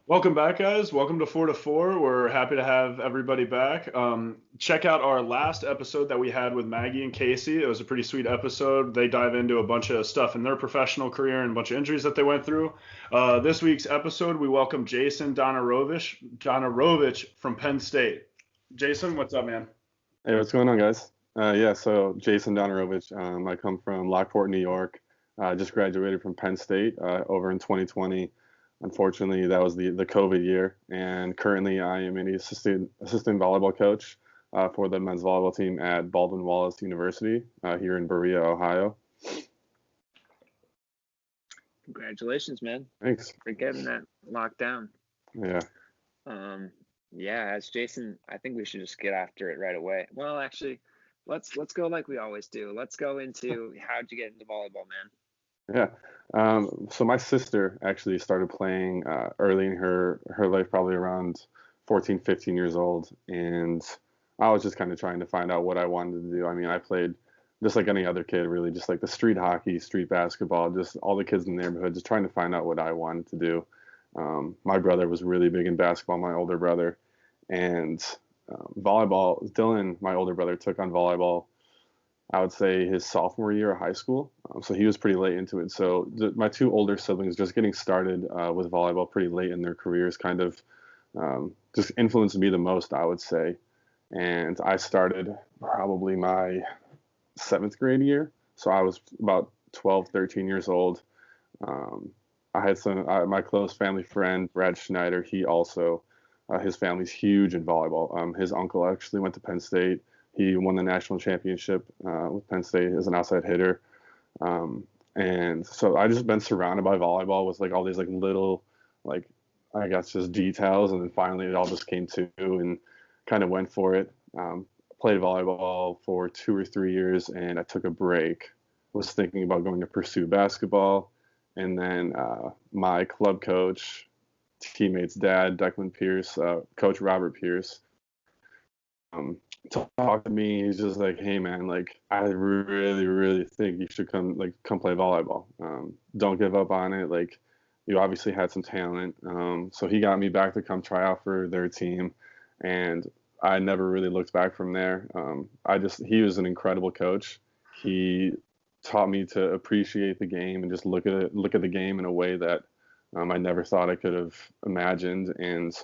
Welcome back, guys. Welcome to 4 to 4. We're happy to have everybody back. Check out our last episode that we had with Maggie and Casey. It was a pretty sweet episode. They dive into a bunch of stuff in their professional career and a bunch of injuries that they went through. This week's episode, we welcome Jason Donorovich from Penn State. Jason, what's up, man? Hey, what's going on, guys? So Jason Donorovich. I come from Lockport, New York. Just graduated from Penn State over in 2020. Unfortunately, that was the COVID year, and currently I am an assistant volleyball coach for the men's volleyball team at Baldwin Wallace University here in Berea, Ohio. Congratulations, man. Thanks. For getting that locked down. Yeah. As Jason, I think we should just get after it right away. Well, actually, let's go like we always do. Let's go into how'd you get into volleyball, man? Yeah. So my sister actually started playing early in her life, probably around 14, 15 years old. And I was just kind of trying to find out what I wanted to do. I mean, I played just like any other kid, really, just like the street hockey, street basketball, just all the kids in the neighborhood, just trying to find out what I wanted to do. My brother was really big in basketball, my older brother. And volleyball, Dylan, my older brother, took on volleyball I would say his sophomore year of high school. So he was pretty late into it. So my two older siblings just getting started with volleyball pretty late in their careers kind of just influenced me the most, I would say. And I started probably my seventh grade year. So I was about 12, 13 years old. I had my close family friend, Brad Schneider. He also, his family's huge in volleyball. His uncle actually went to Penn State. He won the national championship with Penn State as an outside hitter. And so I just been surrounded by volleyball with like all these like little, like, I guess just details. And then finally it all just came to and kind of went for it. Played volleyball for 2 or 3 years and I took a break. Was thinking about going to pursue basketball. And then my club coach, teammate's dad, Declan Pierce, Coach Robert Pierce, talked to me. He's just like, hey man, like I really, really think you should come play volleyball. Don't give up on it. Like you obviously had some talent. So he got me back to come try out for their team, and I never really looked back from there. He was an incredible coach. He taught me to appreciate the game and just look at the game in a way that I never thought I could have imagined. And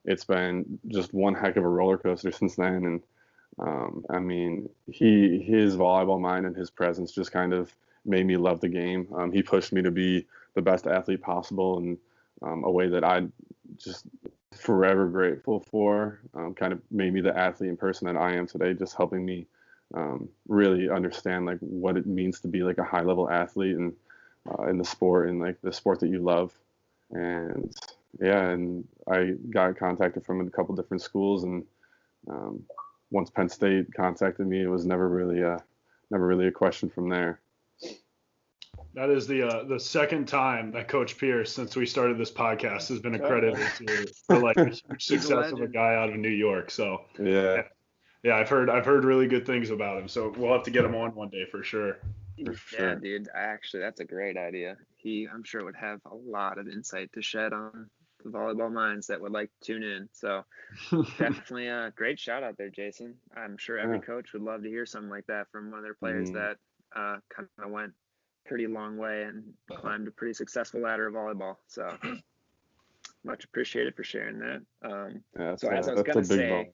it's been just one heck of a roller coaster since then. And I mean, his volleyball mind and his presence just kind of made me love the game. He pushed me to be the best athlete possible in a way that I just forever grateful for. Kind of made me the athlete and person that I am today, just helping me really understand like what it means to be like a high level athlete and in the sport and like the sport that you love. And yeah, and I got contacted from a couple different schools, and once Penn State contacted me, it was never really a question from there. That is the second time that Coach Pierce, since we started this podcast, has been accredited for like a huge success of a guy out of New York. So yeah, I've heard really good things about him. So we'll have to get him on one day for sure. Yeah, dude. That's a great idea. I'm sure would have a lot of insight to shed on the volleyball minds that would like to tune in. So definitely a great shout out there, Jason. I'm sure every coach would love to hear something like that from one of their players that kind of went pretty long way and climbed a pretty successful ladder of volleyball. So much appreciated for sharing that. So as I was going to say,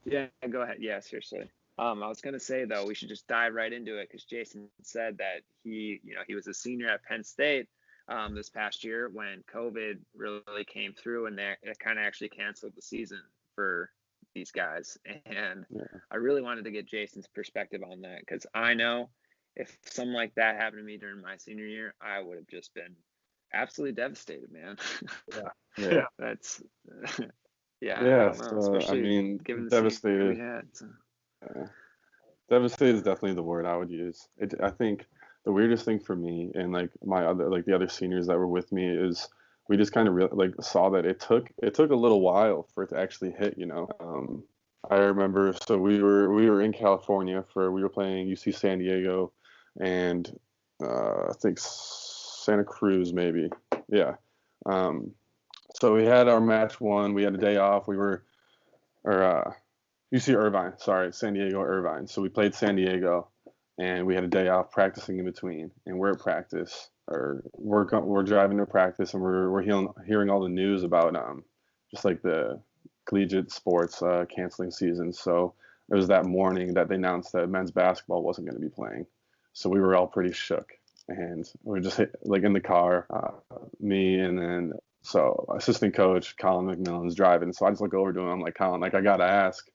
yeah, go ahead. Yeah, seriously. I was going to say, though, we should just dive right into it because Jason said that he was a senior at Penn State this past year when COVID really came through and it kind of actually canceled the season for these guys. And I really wanted to get Jason's perspective on that because I know if something like that happened to me during my senior year, I would have just been absolutely devastated, man. Yeah. That's yeah. So I mean, devastated. We had, so. Devastated is definitely the word I would use. I think the weirdest thing for me and like the other seniors that were with me is we just kind of saw that it took a little while for it to actually hit. I remember so we were in California we were playing UC San Diego and I think Santa Cruz maybe. Yeah. So we had our match one. We had a day off. UC Irvine, sorry, San Diego Irvine. So we played San Diego, and we had a day off practicing in between. And we're at practice, or we're driving to practice, and we're hearing all the news about just like the collegiate sports canceling season. So it was that morning that they announced that men's basketball wasn't going to be playing. So we were all pretty shook, and we were just like in the car, me and then so assistant coach Colin McMillan's driving. So I just look over to him. I'm like, Colin, like I gotta ask,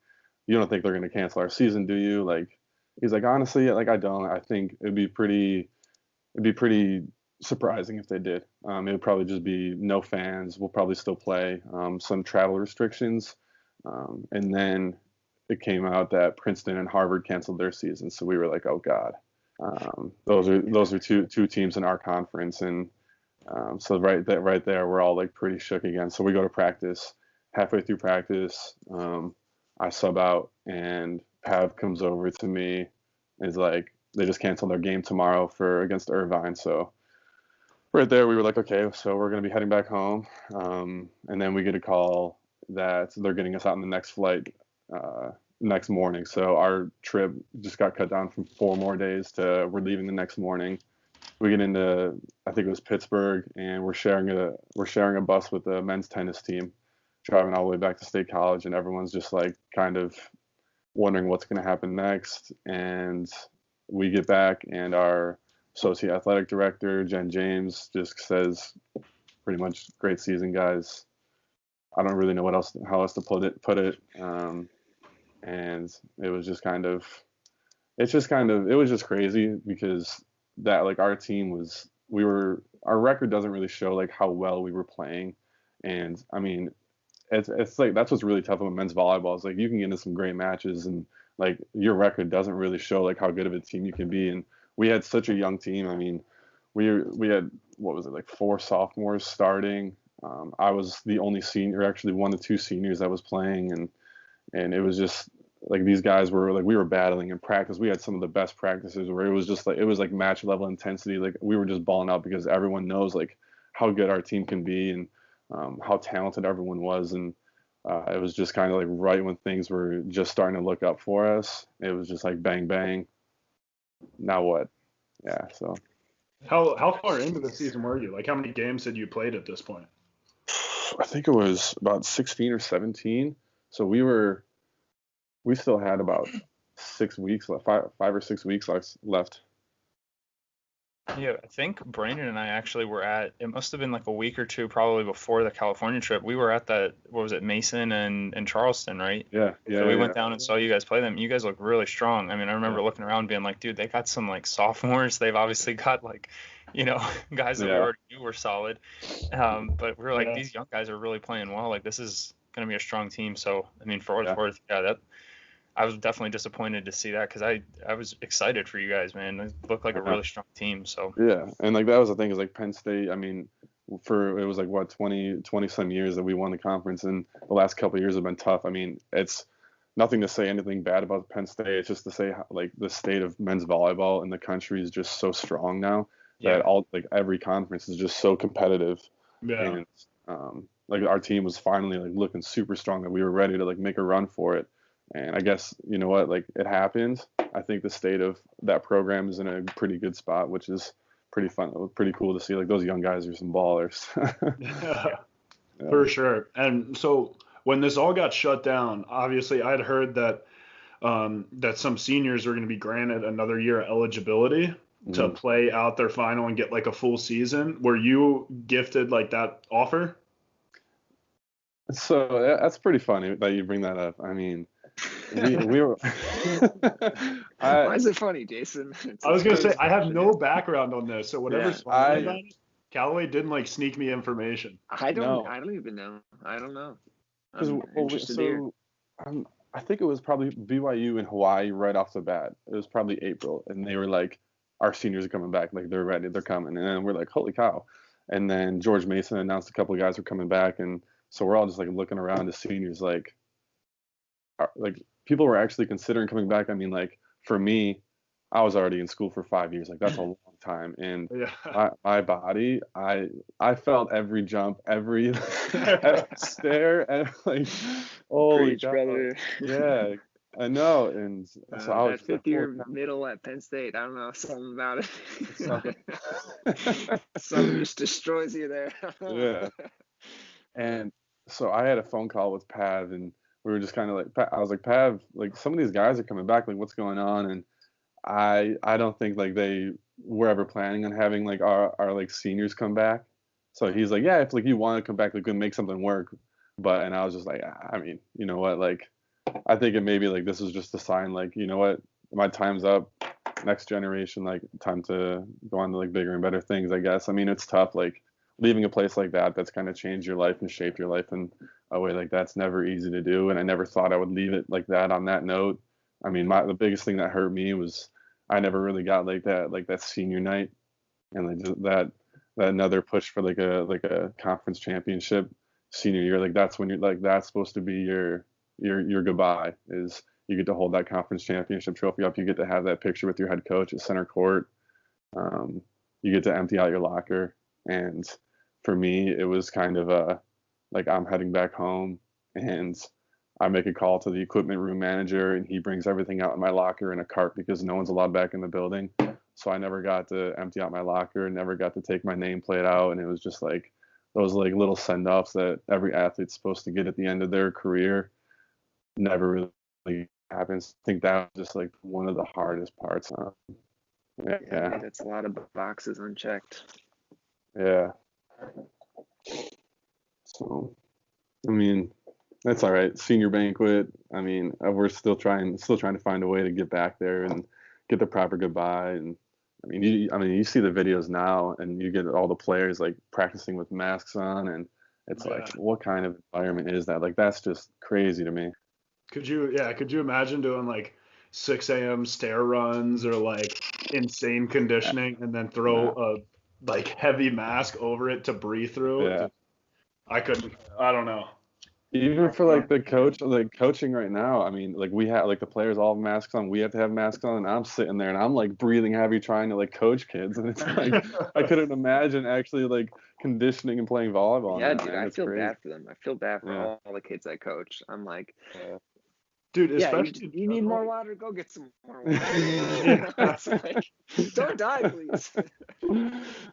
you don't think they're gonna cancel our season, do you? Like, he's like, honestly, like I don't. I think it'd be pretty surprising if they did. It would probably just be no fans. We'll probably still play. Some travel restrictions, and then it came out that Princeton and Harvard canceled their season. So we were like, oh God. Those are two teams in our conference, and so right there, we're all like pretty shook again. So we go to practice. Halfway through practice, I sub out, and Pav comes over to me and is like, they just canceled their game tomorrow against Irvine. So right there, we were like, okay, so we're gonna be heading back home, and then we get a call that they're getting us out on the next flight next morning. So our trip just got cut down from 4 more days to we're leaving the next morning. We get into, I think it was Pittsburgh, and we're sharing a bus with the men's tennis team, driving all the way back to State College, and everyone's just like kind of wondering what's going to happen next. And we get back, and our associate athletic director, Jen James, just says pretty much, great season, guys. I don't really know how else to put it. And it was just it was just crazy, because that, like, our team our record doesn't really show like how well we were playing. And I mean, it's like, that's what's really tough about men's volleyball, is like you can get into some great matches, and like your record doesn't really show like how good of a team you can be. And we had such a young team. I mean, we had, what was it, like 4 sophomores starting. I was the only senior, actually one of 2 seniors that was playing, and it was just like, these guys were like, we were battling in practice. We had some of the best practices where it was just like, it was like match level intensity. Like, we were just balling out because everyone knows like how good our team can be, and how talented everyone was. And it was just kind of like right when things were just starting to look up for us, it was just like bang, bang. Now what? Yeah. So How far into the season were you? Like, how many games had you played at this point? I think it was about 16 or 17. So we still had about 6 weeks left, 5 or 6 weeks left. Yeah, I think Brandon and I actually were it must have been like a week or 2 probably before the California trip. We were at that, what was it, Mason and Charleston, right? Yeah. So we went down and saw you guys play them. You guys look really strong. I mean, I remember looking around being like, dude, they got some like sophomores. They've obviously got like, guys that we already knew were solid. But we were like, these young guys are really playing well. Like, this is going to be a strong team. So, I mean, for what it's worth, I was definitely disappointed to see that, because I was excited for you guys, man. It looked like a really strong team. So yeah, and like that was the thing, is like Penn State, I mean, it was like what, 20 some years that we won the conference, and the last couple of years have been tough. I mean, it's nothing to say anything bad about Penn State. It's just to say how, like, the state of men's volleyball in the country is just so strong now that every conference is just so competitive. Yeah. And like our team was finally like looking super strong, that we were ready to like make a run for it. And I guess, you know what, like, it happened. I think the state of that program is in a pretty good spot, which is pretty fun. It was pretty cool to see. Like, those young guys are some ballers. Yeah. For sure. And so when this all got shut down, obviously I'd heard that that some seniors were going to be granted another year of eligibility to play out their final and get like a full season. Were you gifted like that offer? So that's pretty funny that you bring that up. I mean, we were. Why is it funny, Jason? I was gonna say, I have no background on this, so whatever's funny about it, Callaway didn't like sneak me information. I don't even know. I don't know. I'm interested here. I think it was probably BYU in Hawaii right off the bat. It was probably April, and they were like, our seniors are coming back, like they're ready, they're coming, and then we're like, holy cow! And then George Mason announced a couple of guys were coming back, and so we're all just like looking around to seniors, like people were actually considering coming back. I mean, like, for me, I was already in school for 5 years. Like, that's a long time, and Yeah. my body, I felt every jump, every stare, and like, holy Preach, cow. brother. Yeah, I know. And so I was That fifth year middle at Penn State, I don't know, something about it. Something just destroys you there. Yeah. And so I had a phone call with Pav, and we were just kind of like, I was like, Pav, like some of these guys are coming back, like what's going on? And I don't think like they were ever planning on having like our like seniors come back. So he's like, yeah, if like you want to come back, like we can make something work. But and I was just like, I mean, you know what, like I think it maybe like this is just a sign, like, you know what, my time's up. Next generation, like time to go on to like bigger and better things, I guess. I mean, it's tough, like leaving a place like that that's kind of changed your life and shaped your life in a way like that's never easy to do. And I never thought I would leave it like that on that note. I mean, the biggest thing that hurt me was I never really got like that senior night and like that another push for like a conference championship senior year. Like that's when you're like that's supposed to be your goodbye, is you get to hold that conference championship trophy up. You get to have that picture with your head coach at center court. You get to empty out your locker. And for me, it was kind of like I'm heading back home, and I make a call to the equipment room manager, and he brings everything out in my locker in a cart because no one's allowed back in the building. So I never got to empty out my locker, never got to take my nameplate out. And it was just like those like little send-offs that every athlete's supposed to get at the end of their career never really happens. I think that was just like one of the hardest parts. Yeah, that's a lot of boxes unchecked. Yeah. So, I mean, that's all right. Senior banquet. I mean, we're still trying to find a way to get back there and get the proper goodbye. And I mean, you see the videos now, and you get all the players like practicing with masks on, and it's like, what kind of environment is that? Like, that's just crazy to me. Could you imagine doing like 6 a.m. stair runs or like insane conditioning and then throw a like heavy mask over it to breathe through? Yeah. I couldn't. I don't know. Even for like the coaching right now, I mean, like we have like the players all have masks on, we have to have masks on, and I'm sitting there and I'm like breathing heavy trying to like coach kids, and it's like I couldn't imagine actually like conditioning and playing volleyball. Yeah, now, dude, man. I feel crazy. bad for them. I feel bad for all the kids I coach. I'm like, dude, especially you need more water. Go get some more water. It's like, don't die, please.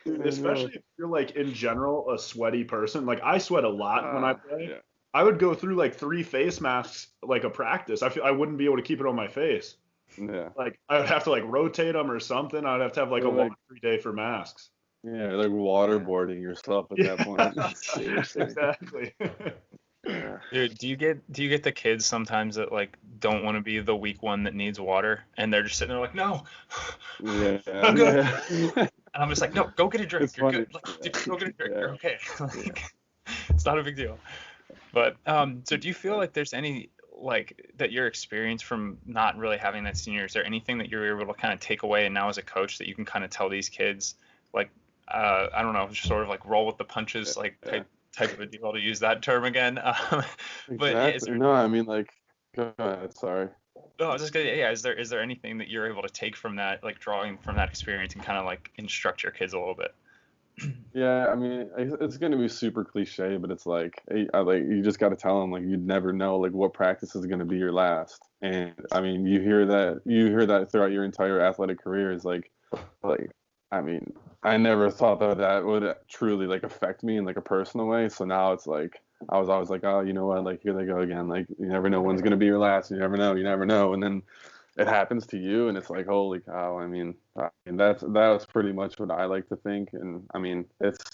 Dude, especially if you're like in general a sweaty person. Like I sweat a lot when I play. Yeah. I would go through like 3 face masks like a practice. I wouldn't be able to keep it on my face. Yeah. Like I would have to like rotate them or something. I'd have to have like a laundry day for masks. Yeah, like waterboarding yourself at that point. Seriously. Exactly. Dude, do you get the kids sometimes that like don't want to be the weak one that needs water, and they're just sitting there like, no, I'm good. And I'm just like, no, go get a drink. It's You're funny. good. Like, go get a drink. You're okay. Like, it's not a big deal. But so do you feel like there's any like that your experience from not really having that senior, is there anything that you're able to kind of take away and now as a coach that you can kind of tell these kids, like I don't know, just sort of like roll with the punches, like type of a deal, to use that term again. But exactly. No, I mean, like, go ahead, sorry. No, I was just gonna, is there anything that you're able to take from that, like drawing from that experience and kind of like instruct your kids a little bit? Yeah, I mean, it's going to be super cliche, but it's like, you just got to tell them, like, you'd never know, like, what practice is going to be your last. And I mean, you hear that throughout your entire athletic career, is like, I mean, I never thought that would truly like affect me in like a personal way. So now it's like, I was always like, oh, you know what, like, here they go again. Like, you never know when's going to be your last. You never know. And then it happens to you, and it's like, holy cow. I mean, that was pretty much what I like to think. And I mean,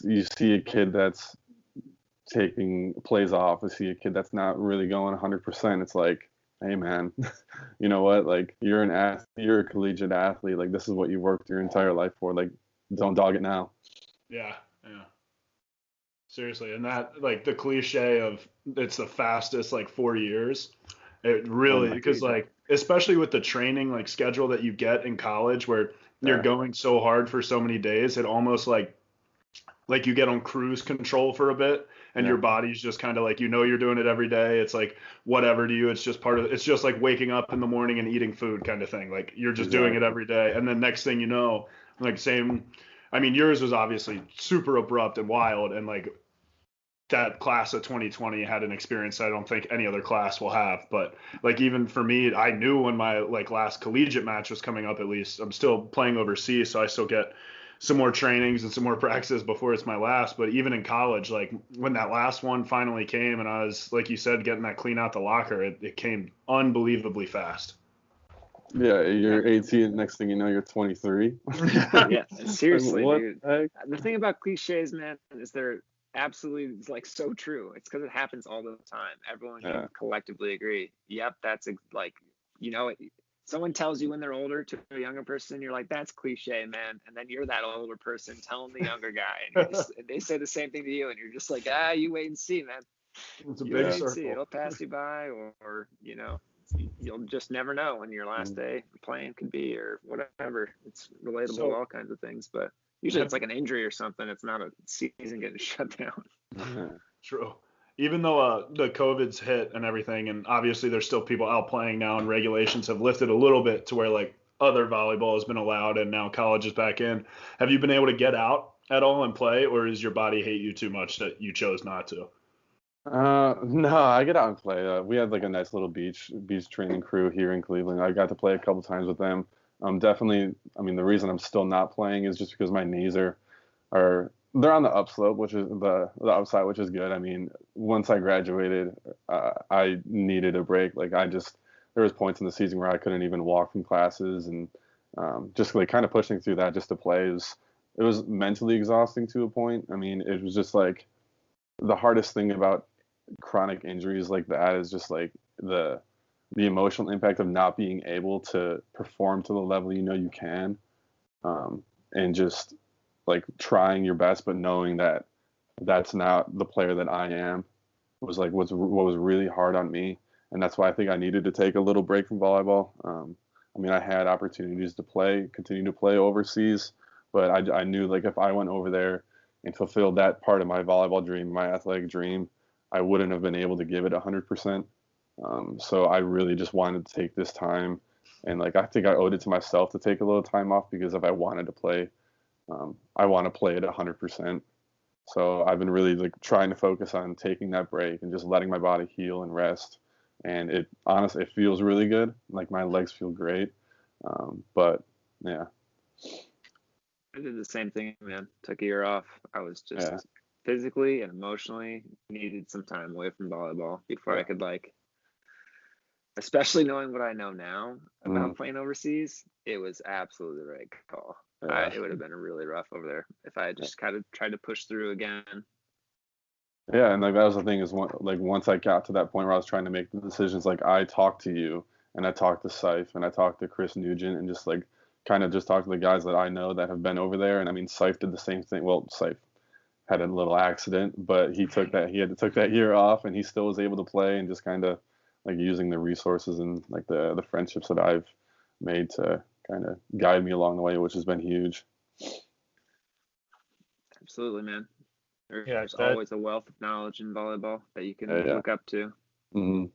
you see a kid that's taking plays off, you see a kid that's not really going 100%. It's like, hey man, you know what? Like, you're a collegiate athlete. Like, this is what you worked your entire life for. Like, don't dog it now. Yeah. Seriously, and that, like, the cliche of it's the fastest like 4 years. It really, because like, especially with the training like schedule that you get in college, where you're going so hard for so many days, it almost like you get on cruise control for a bit, and your body's just kind of like, you're doing it every day. It's like whatever to you. It's just it's just like waking up in the morning and eating food kind of thing. Like, you're just doing it every day, and then next thing you know, Like same, I mean, yours was obviously super abrupt and wild, and like that class of 2020 had an experience I don't think any other class will have. But like even for me, I knew when my like last collegiate match was coming up. At least I'm still playing overseas, so I still get some more trainings and some more practices before it's my last. But even in college, like when that last one finally came, and I was like you said, getting that clean out the locker, it came unbelievably fast. Yeah, you're 18. Next thing you know, you're 23. Yeah, seriously, What dude. the heck? The thing about cliches, man, is they're absolutely like so true. It's because it happens all the time. Everyone can collectively agree. Yep, that's like, you know, someone tells you when they're older to a younger person, you're like, that's cliche, man. And then you're that older person telling the younger guy, and they say the same thing to you, and you're just like, you wait and see, man. It's a You big wait circle. and see. It'll pass you by, or you know, you'll just never know when your last day playing could be, or whatever. It's relatable to all kinds of things, but usually it's like an injury or something. It's not a season getting shut down. True. Even though the COVID's hit and everything, and obviously there's still people out playing now, and regulations have lifted a little bit to where like other volleyball has been allowed, and now college is back in. Have you been able to get out at all and play, or does your body hate you too much that you chose not to? No, I get out and play. We had like a nice little beach training crew here in Cleveland. I got to play a couple times with them. Definitely, I mean, the reason I'm still not playing is just because my knees are they're on the upslope, which is the upside, which is good. I mean, once I graduated, I needed a break. Like there was points in the season where I couldn't even walk from classes, and just like kind of pushing through that just to play it was mentally exhausting to a point. I mean, it was just like the hardest thing about chronic injuries like that is just like the emotional impact of not being able to perform to the level you can, and just like trying your best but knowing that that's not the player that I am was like what was really hard on me. And that's why I think I needed to take a little break from volleyball. I mean, I had opportunities to continue to play overseas, but I knew like if I went over there and fulfilled that part of my volleyball dream, my athletic dream, I wouldn't have been able to give it 100%. So I really just wanted to take this time, and like I think I owed it to myself to take a little time off, because if I wanted to play, I want to play it 100%. So I've been really like trying to focus on taking that break and just letting my body heal and rest. And it honestly, it feels really good. Like my legs feel great. But yeah. I did the same thing, man. Took a year off. I was just physically and emotionally needed some time away from volleyball before I could like, especially knowing what I know now about playing overseas, it was absolutely the right call. It would have been really rough over there if I had just kind of tried to push through again. Yeah, and like that was the thing is once I got to that point where I was trying to make the decisions, like I talked to you and I talked to Seif and I talked to Chris Nugent and just like kind of just talked to the guys that I know that have been over there. And I mean, Seif did the same thing. Well, Seif had a little accident, but he had to take that year off, and he still was able to play, and just kind of like using the resources and like the friendships that I've made to kind of guide me along the way, which has been huge. Absolutely, man. There's always a wealth of knowledge in volleyball that you can look up to. Mm-hmm.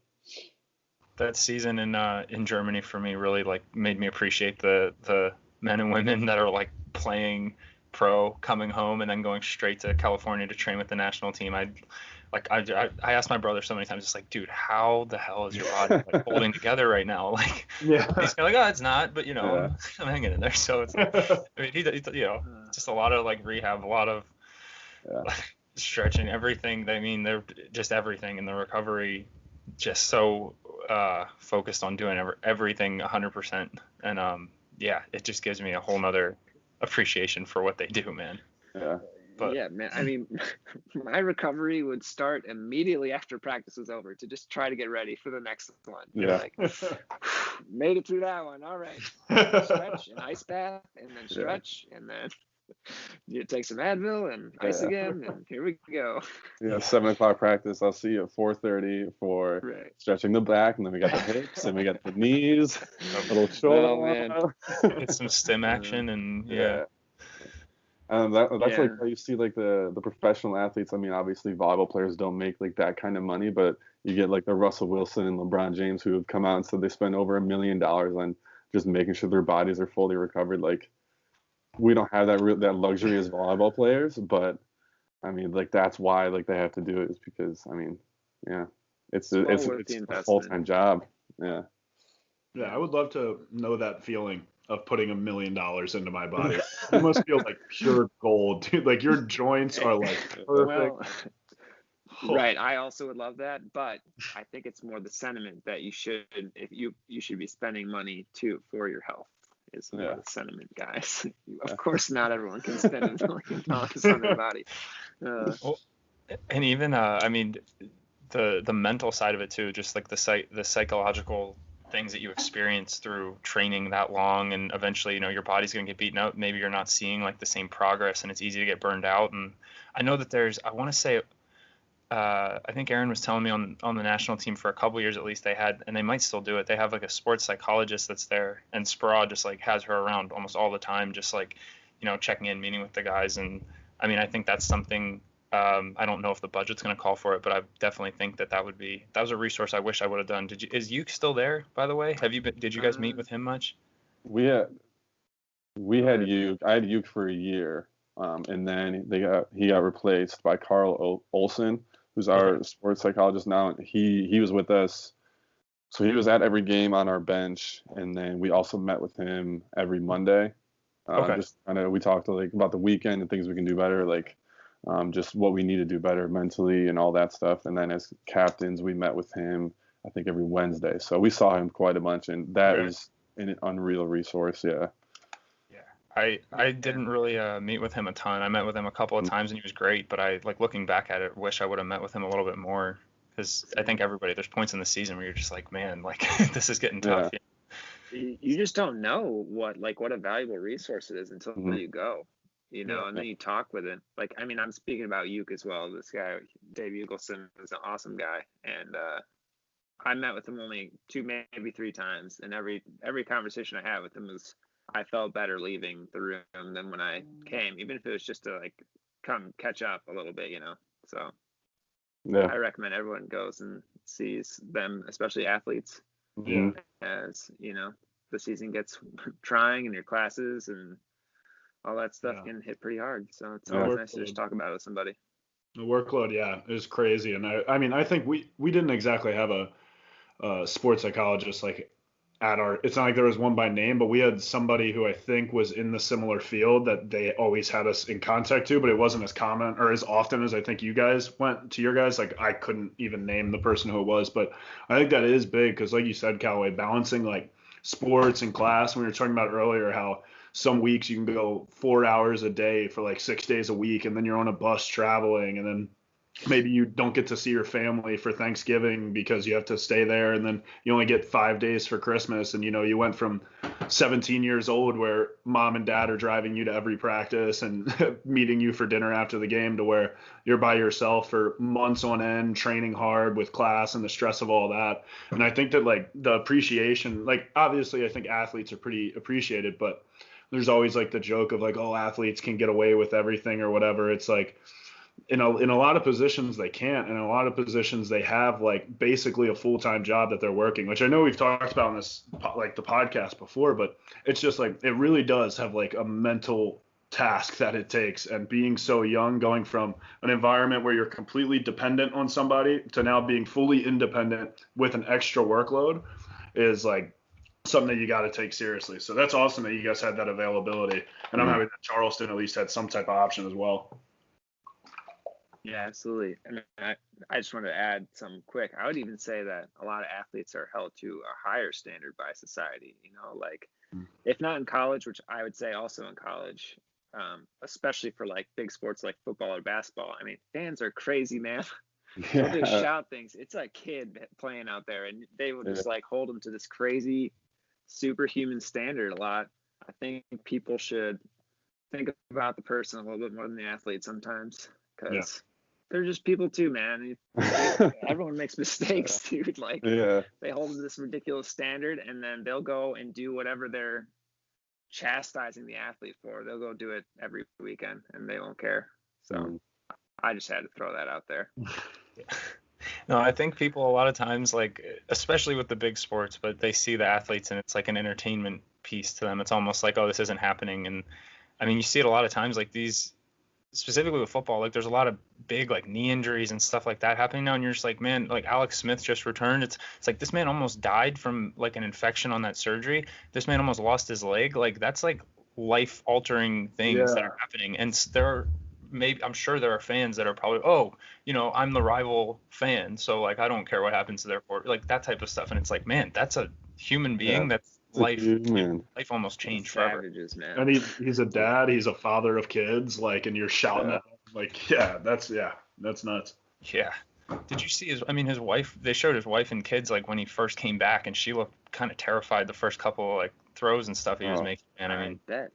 That season in Germany for me really like made me appreciate the men and women that are like playing pro, coming home, and then going straight to California to train with the national team. I asked my brother so many times, just like, dude, how the hell is your body like holding together right now? Like, he's kind of like, oh, it's not, but I'm hanging in there. So it's, I mean, he just a lot of like rehab, a lot of stretching, everything. I mean, they're just everything in the recovery, just so focused on doing everything 100%. And it just gives me a whole nother appreciation for what they do, man. Yeah. But yeah, man. I mean, my recovery would start immediately after practice was over to just try to get ready for the next one. Yeah. Like, made it through that one. All right. Stretch and ice bath, and then stretch, and then you take some Advil and ice again, and here we go. Yeah, 7:00 practice. I'll see you at 4:30 for stretching the back, and then we got the hips, and we got the knees, a little shoulder. Get some stim action, and that's like how you see like the professional athletes. I mean, obviously volleyball players don't make like that kind of money, but you get like the Russell Wilson and LeBron James who have come out and said they spend over $1 million on just making sure their bodies are fully recovered. Like, we don't have that luxury as volleyball players, but I mean, like that's why like they have to do it, is because I mean, yeah, it's a full-time job. Yeah. Yeah, I would love to know that feeling of putting $1 million into my body. You must feel like pure gold, dude. Like your joints are like perfect. Well, right. I also would love that, but I think it's more the sentiment that you should be spending money for your health is more the sentiment, guys. Of course, not everyone can spend $1 million on their body. Well, and even I mean, the mental side of it too, just like the psychological things that you experience through training that long, and eventually, you know, your body's going to get beaten up. Maybe you're not seeing like the same progress, and it's easy to get burned out. And I know that I want to say, I think Aaron was telling me on the national team for a couple years at least, they had, and they might still do it, they have like a sports psychologist that's there, and Sparod just like has her around almost all the time, just like, you know, checking in, meeting with the guys. And I mean, I think that's something, I don't know if the budget's going to call for it, but I definitely think that was a resource I wish I would have done. Is Uke still there, by the way? Did you guys meet with him much? We had Uke. I had Uke for a year, and then he got replaced by Carl Olson, who's our sports psychologist now. He was with us, so he was at every game on our bench, and then we also met with him every Monday. Just kind of, we talked like about the weekend and things we can do better, like just what we need to do better mentally and all that stuff. And then as captains, we met with him, I think every Wednesday. So we saw him quite a bunch, and that is an unreal resource. Yeah. I didn't really meet with him a ton. I met with him a couple of times and he was great, but I, like, looking back at it, wish I would have met with him a little bit more, because I think there's points in the season where you're just like, man, like this is getting tough. Yeah. You just don't know what a valuable resource it is until you go, you know, and then you talk with it. Like, I mean, I'm speaking about Uke as well. This guy, Dave Ugelson, is an awesome guy. And I met with him only 2, maybe 3 times. And every conversation I had with him was, I felt better leaving the room than when I came, even if it was just to like come catch up a little bit, you know. So I recommend everyone goes and sees them, especially athletes, as, you know, the season gets trying and your classes and all that stuff can hit pretty hard. So it's always nice to just talk about it with somebody. The workload, is crazy. And I mean, I think we didn't exactly have a sports psychologist like it's not like there was one by name, but we had somebody who I think was in the similar field that they always had us in contact to, but it wasn't as common or as often as I think you guys went to your guys. Like, I couldn't even name the person who it was, but I think that is big because, like you said, Callaway, balancing like sports and class. We were talking about earlier how some weeks you can go 4 hours a day for like 6 days a week, and then you're on a bus traveling, and then maybe you don't get to see your family for Thanksgiving because you have to stay there, and then you only get 5 days for Christmas. And, you know, you went from 17 years old where mom and dad are driving you to every practice and meeting you for dinner after the game to where you're by yourself for months on end, training hard with class and the stress of all that. And I think that, like, the appreciation, like, obviously I think athletes are pretty appreciated, but there's always like the joke of like, oh, athletes can get away with everything or whatever. It's like, in a lot of positions they can't, and in a lot of positions they have like basically a full-time job that they're working, which I know we've talked about in this, like the podcast before, but it's just like, it really does have like a mental task that it takes. And being so young, going from an environment where you're completely dependent on somebody to now being fully independent with an extra workload is like something that you got to take seriously. So that's awesome that you guys had that availability, and I'm happy that Charleston at least had some type of option as well. Yeah, absolutely. And I just wanted to add some quick. I would even say that a lot of athletes are held to a higher standard by society, you know, like if not in college, which I would say also in college, especially for like big sports like football or basketball. I mean, fans are crazy, man. They'll just shout things. It's a kid playing out there, and they will just like hold them to this crazy superhuman standard a lot. I think people should think about the person a little bit more than the athlete sometimes, because they're just people too, man. Everyone makes mistakes, dude. Like, they hold this ridiculous standard, and then they'll go and do whatever they're chastising the athlete for. They'll go do it every weekend, and they won't care. So I just had to throw that out there. No, I think people a lot of times, like, especially with the big sports, but they see the athletes and it's like an entertainment piece to them. It's almost like, oh, this isn't happening. And I mean, you see it a lot of times, like these, specifically with football, like there's a lot of big like knee injuries and stuff like that happening now, and you're just like, man, like Alex Smith just returned. It's like this man almost died from like an infection on that surgery. This man almost lost his leg. Like that's like life altering things that are happening, and there are maybe, I'm sure there are fans that are probably, oh, you know, I'm the rival fan, so like I don't care what happens to their court, like that type of stuff. And it's like, man, that's a human being. That's life almost changed forever. Savages, man. And he's a dad, he's a father of kids, like, and you're shouting at him, like, that's nuts. Yeah. Did you see his wife? They showed his wife and kids like when he first came back, and she looked kind of terrified the first couple of like throws and stuff he was making. And I mean, I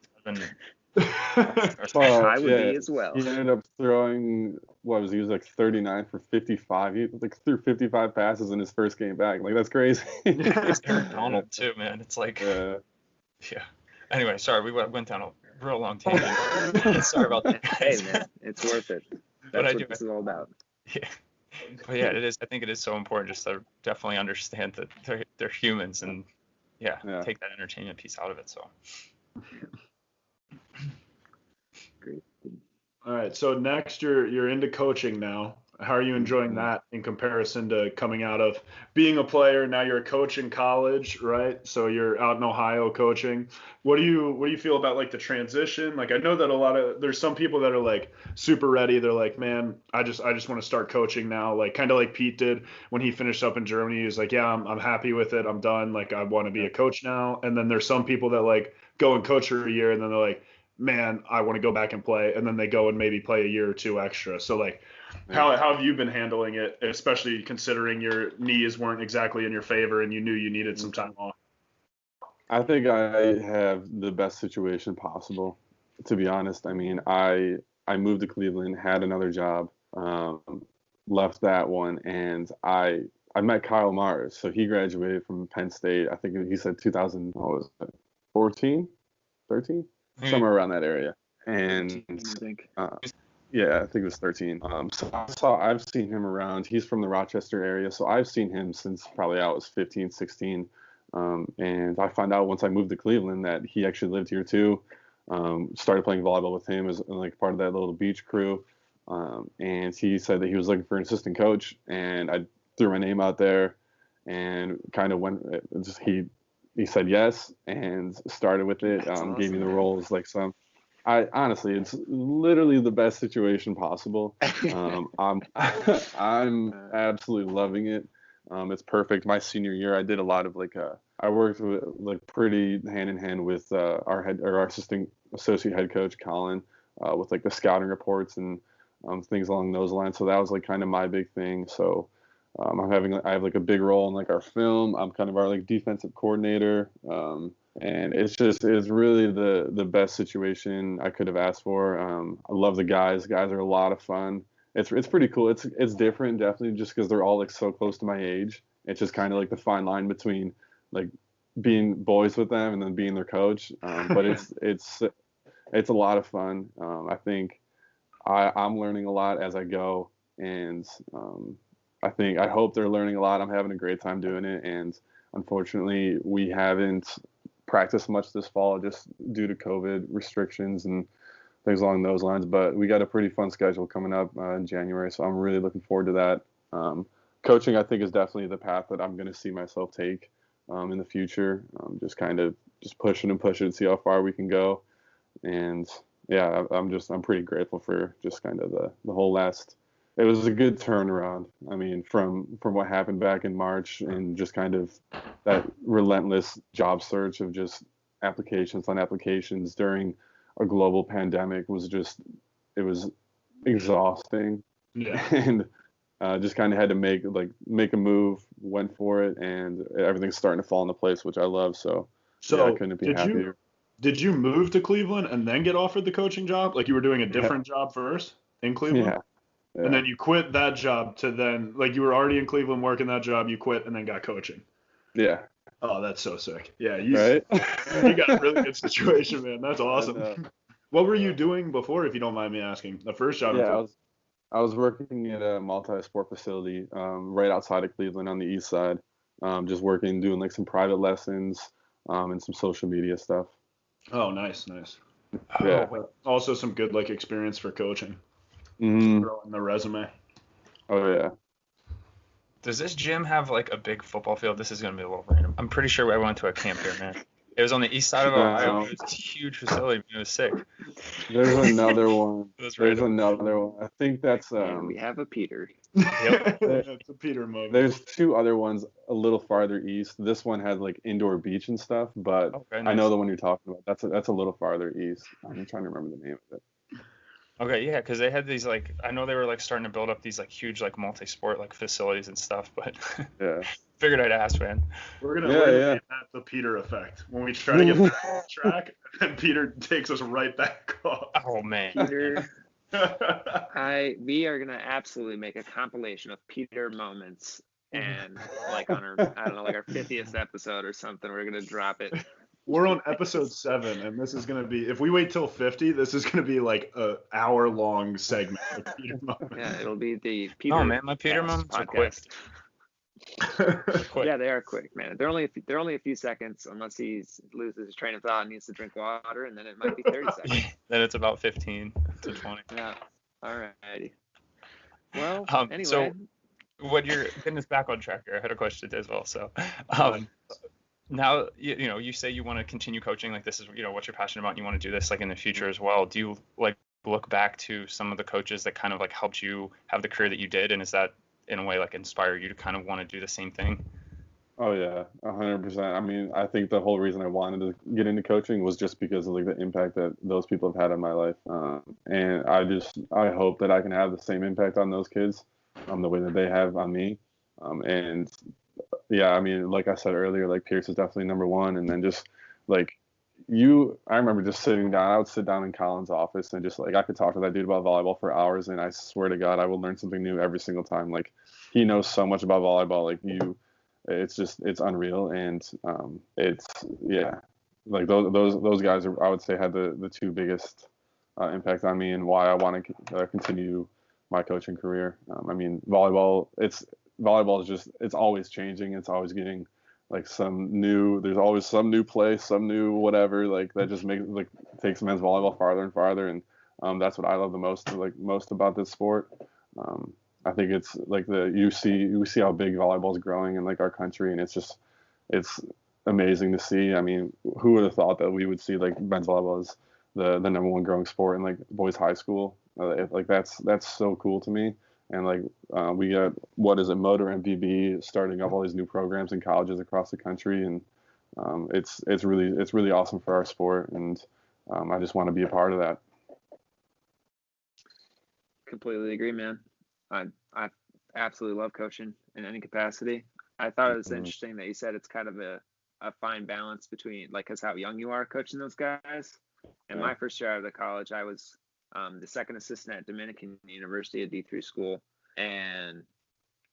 would be as well. He ended up throwing, he was like 39 for 55. He like threw 55 passes in his first game back. Like, that's crazy. It's Aaron Donald too, man. It's like, yeah. Anyway, sorry, we went down a real long tangent. Sorry about that. Hey, man, it's worth it. That's what this is all about. Yeah. But yeah, it is. I think it is so important just to definitely understand that they're humans and take that entertainment piece out of it. So. Great. All right. So next, you're into coaching now. How are you enjoying that in comparison to coming out of being a player? Now you're a coach in college, right? So you're out in Ohio coaching. What do you feel about like the transition? Like, I know that there's some people that are like super ready. They're like, man, I just want to start coaching now. Like kind of like Pete did when he finished up in Germany. He was like, yeah, I'm happy with it. I'm done. Like, I want to be a coach now. And then there's some people that like go and coach for a year and then they're like, man, I want to go back and play. And then they go and maybe play a year or two extra. So like, how have you been handling it, especially considering your knees weren't exactly in your favor and you knew you needed some time off? I think I have the best situation possible, to be honest. I mean, I moved to Cleveland, had another job, left that one, and I met Kyle Mars. So he graduated from Penn State. I think he said 2014, 13, somewhere around that area. And I think. Yeah, I think it was 13. So I've seen him around. He's from the Rochester area, so I've seen him since probably I was 15, 16. And I found out once I moved to Cleveland that he actually lived here too. Started playing volleyball with him as like part of that little beach crew. And he said that he was looking for an assistant coach, and I threw my name out there and kind of went. He said yes and started with it. Gave me the roles like some. Honestly, it's literally the best situation possible. I'm absolutely loving it. It's perfect. My senior year, I did a lot of I worked with pretty hand in hand with our associate head coach Colin with the scouting reports and things along those lines. So that was kind of my big thing. So I have a big role in our film. I'm kind of our defensive coordinator. And it's really the best situation I could have asked for. I love the guys. Guys are a lot of fun. It's pretty cool. It's different, definitely, just because they're all so close to my age. It's just kind of the fine line between being boys with them and then being their coach. But it's a lot of fun. I think I'm learning a lot as I go, and I hope they're learning a lot. I'm having a great time doing it, and unfortunately, we haven't practiced much this fall just due to COVID restrictions and things along those lines. But we got a pretty fun schedule coming up in January, so I'm really looking forward to that. Coaching, I think, is definitely the path that I'm going to see myself take in the future. Just pushing and pushing and see how far we can go. And yeah, I'm pretty grateful for just kind of the whole last. It was a good turnaround. I mean, from what happened back in March and just kind of that relentless job search of just applications on applications during a global pandemic it was exhausting. Yeah. And just kind of had to make a move, went for it, and everything's starting to fall into place, which I love. So yeah, I couldn't be happier. Did you move to Cleveland and then get offered the coaching job? Like you were doing a different job first in Cleveland? Yeah. And then you quit that job to then, you were already in Cleveland working that job, you quit and then got coaching. Yeah. Oh, that's so sick. Yeah, right? You got a really good situation, man. That's awesome. What were you doing before, if you don't mind me asking? The first job? Yeah, I was working at a multi-sport facility right outside of Cleveland on the east side, just working, doing some private lessons and some social media stuff. Oh, nice. Yeah. Also some good like experience for coaching. Mm-hmm. Throw in the resume. Oh yeah. Does this gym have like a big football field? This is gonna be a little random. I'm pretty sure I went to a camp here, man. It was on the east side of Ohio. It was a huge facility. It was sick. There's another one. There's another one. I think that's And we have a Peter. Yep. It's a Peter moment. There's two other ones a little farther east. This one had like indoor beach and stuff, but Okay, I know nice. the one you're talking about. That's a little farther east. I'm trying to remember the name of it. Okay, yeah, because they had these like I know they were like starting to build up these like huge like multi-sport like facilities and stuff, but Yeah. figured I'd ask, man. We're gonna name that the Peter effect. When we try to get back on track, and Peter takes us right back off. Oh man. Peter, we are gonna absolutely make a compilation of Peter moments, and like on our I don't know like our 50th episode or something, we're gonna drop it. We're on episode 7, and this is gonna be if we wait till 50, this is gonna be like a hour-long segment of Peter moments. Yeah, it'll be the Peter. Oh man, my Peter moments are quick. Yeah, they are quick, man. They're only a few seconds, unless he loses his train of thought and needs to drink water, and then it might be 30 seconds. Then it's about 15 to 20. Yeah. All righty. Well, anyway. So when you're getting this back on track here, I had a question as well. So now you say you want to continue coaching, like this is what you're passionate about, and you want to do this like in the future as well. Do you like look back to some of the coaches that kind of like helped you have the career that you did, and is that in a way like inspire you to kind of want to do the same thing? Oh yeah, 100%. I mean, I think the whole reason I wanted to get into coaching was just because of like the impact that those people have had on my life, and I hope that I can have the same impact on those kids, the way that they have on me, and yeah, I mean, like I said earlier, like Pierce is definitely number one, and then just like I remember just sitting down. I would sit down in Colin's office and just like I could talk to that dude about volleyball for hours, and I swear to God, I will learn something new every single time. Like he knows so much about volleyball, like it's unreal, and like those guys are, I would say, had the two biggest impact on me and why I want to continue my coaching career. I mean, volleyball is just it's always changing. It's always getting like there's always some new play, some new whatever, like that just takes men's volleyball farther and farther, and that's what I love the most about this sport. I think it's like you see how big volleyball is growing in like our country, and it's amazing to see. I mean, who would have thought that we would see like men's volleyball as the number one growing sport in like boys high school? Like that's so cool to me. And like we got Motor MVB starting up all these new programs in colleges across the country, and it's really awesome for our sport, and I just want to be a part of that. Completely agree, man. I absolutely love coaching in any capacity. I thought it was interesting that you said it's kind of a fine balance between like because how young you are coaching those guys. And my first year out of the college, I was the second assistant at Dominican University, a D3 school, and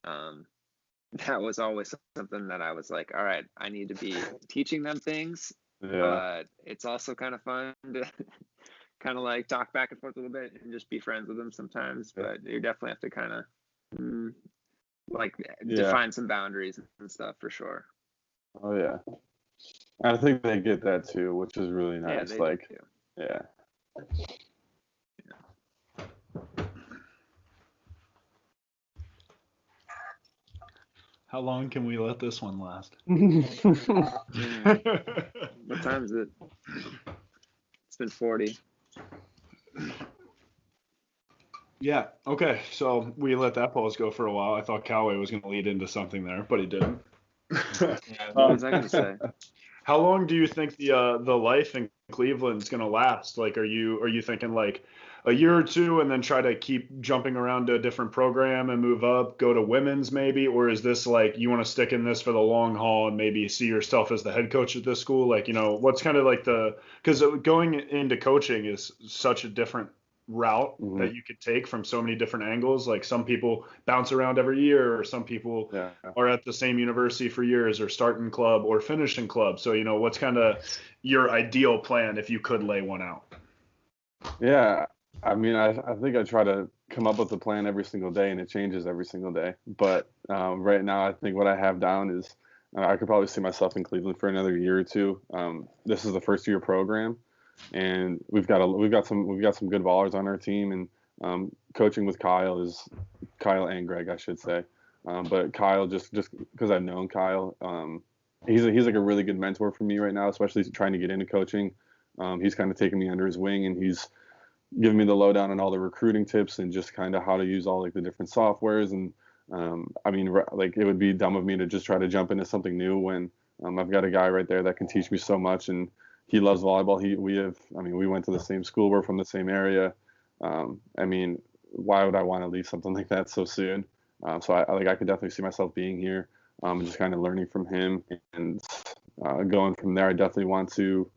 that was always something that I was like, all right, I need to be teaching them things, but it's also kind of fun to kind of like talk back and forth a little bit and just be friends with them sometimes, but you definitely have to kind of define some boundaries and stuff for sure. Oh yeah, I think they get that too, which is really nice. Yeah, like do. Yeah. How long can we let this one last? What time is it? It's been 40. Yeah. Okay. So we let that pause go for a while. I thought Callaway was going to lead into something there, but he didn't. What was I going to say? How long do you think the life in Cleveland is going to last? Like, are you thinking like a year or two and then try to keep jumping around to a different program and move up, go to women's maybe? Or is this like you want to stick in this for the long haul and maybe see yourself as the head coach at this school? Like, what's kind of like because going into coaching is such a different route that you could take from so many different angles. Like some people bounce around every year, or some people are at the same university for years, or starting club or finishing club. So, what's kind of your ideal plan if you could lay one out? Yeah. I mean, I think I try to come up with a plan every single day, and it changes every single day. But right now, I think what I have down is I could probably see myself in Cleveland for another year or two. This is the first year program. and we've got some good ballers on our team, and coaching with Kyle and Greg, I should say. But Kyle, just because I've known Kyle, he's like a really good mentor for me right now, especially trying to get into coaching. He's kind of taken me under his wing, and he's giving me the lowdown on all the recruiting tips and just kind of how to use all like the different softwares. And I mean, like it would be dumb of me to just try to jump into something new when I've got a guy right there that can teach me so much, and he loves volleyball. We went to the same school, we're from the same area. I mean, why would I want to leave something like that so soon? So I could definitely see myself being here, and just kind of learning from him and going from there. I definitely want to,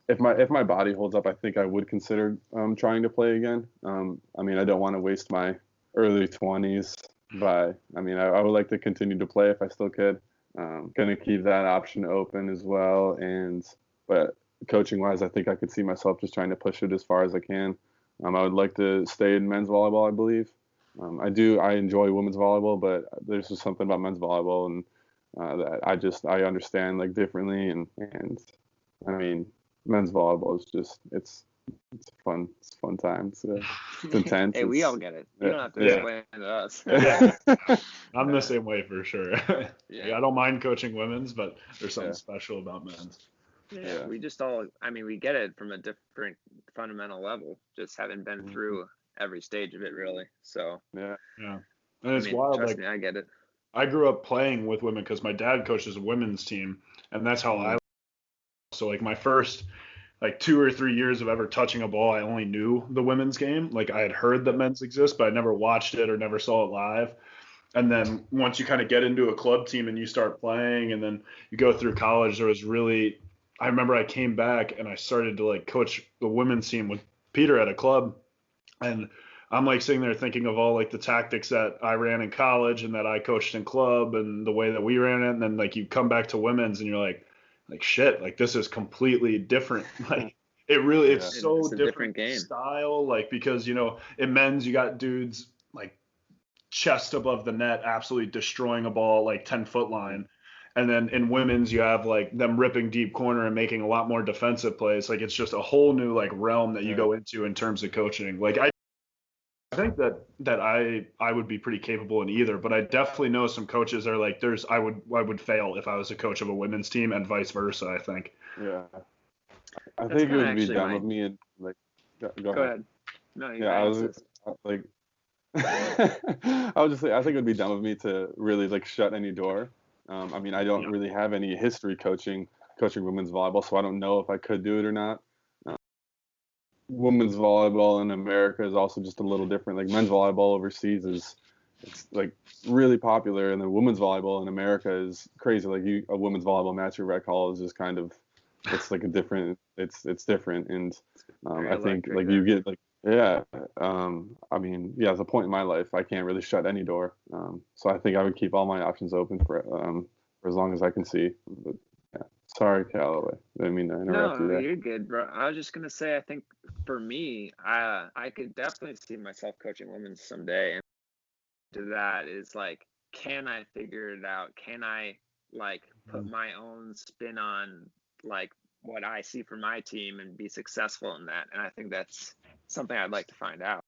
if my body holds up, I think I would consider trying to play again. I mean, I don't want to waste my early 20s, but I mean, I would like to continue to play if I still could. Gonna keep that option open as well, but coaching wise, I think I could see myself just trying to push it as far as I can. I would like to stay in men's volleyball, I believe. I enjoy women's volleyball, but there's just something about men's volleyball and that I understand like differently, and I mean, men's volleyball is just it's fun time. It's intense. Hey, we all get it. You don't have to explain it to us. I'm the same way for sure. Yeah. I don't mind coaching women's, but there's something special about men's. Yeah, we just all, we get it from a different fundamental level, just having been through every stage of it, really. So, yeah. And it's wild. Trust me, I get it. I grew up playing with women because my dad coaches a women's team, and that's how so like my first like 2 or 3 years of ever touching a ball, I only knew the women's game. Like I had heard that men's exist, but I never watched it or never saw it live. And then once you kind of get into a club team and you start playing, and then you go through college, I remember I came back and I started to like coach the women's team with Peter at a club. And I'm like sitting there thinking of all like the tactics that I ran in college and that I coached in club and the way that we ran it. And then like you come back to women's and you're like shit, like this is completely different. Like it's so it's a different game style. Like, because, you know, in men's, you got dudes like chest above the net, absolutely destroying a ball like 10-foot line. And then in women's, you have like them ripping deep corner and making a lot more defensive plays. Like it's just a whole new like realm that you go into in terms of coaching. Like I think that I would be pretty capable in either, but I definitely know some coaches are like I would fail if I was a coach of a women's team and vice versa, I think. Yeah. I think it would be dumb of me and like go ahead. No, I was like I would just say I think it would be dumb of me to really like shut any door. I mean, I don't really have any history coaching women's volleyball, so I don't know if I could do it or not. Women's volleyball in America is also just a little different. Like men's volleyball overseas it's like really popular, and then women's volleyball in America is crazy. Like a women's volleyball match at Rec Hall is just kind of, it's like a different, it's different. And I think like you get like, I mean, there's a point in my life I can't really shut any door. So I think I would keep all my options open for as long as I can see. But yeah, sorry, Callaway. I didn't mean to interrupt you there. No, you're good, bro. I was just gonna say, I think for me, I could definitely see myself coaching women someday. And to that is like, can I figure it out? Can I like put my own spin on like what I see for my team and be successful in that? And I think that's something I'd like to find out.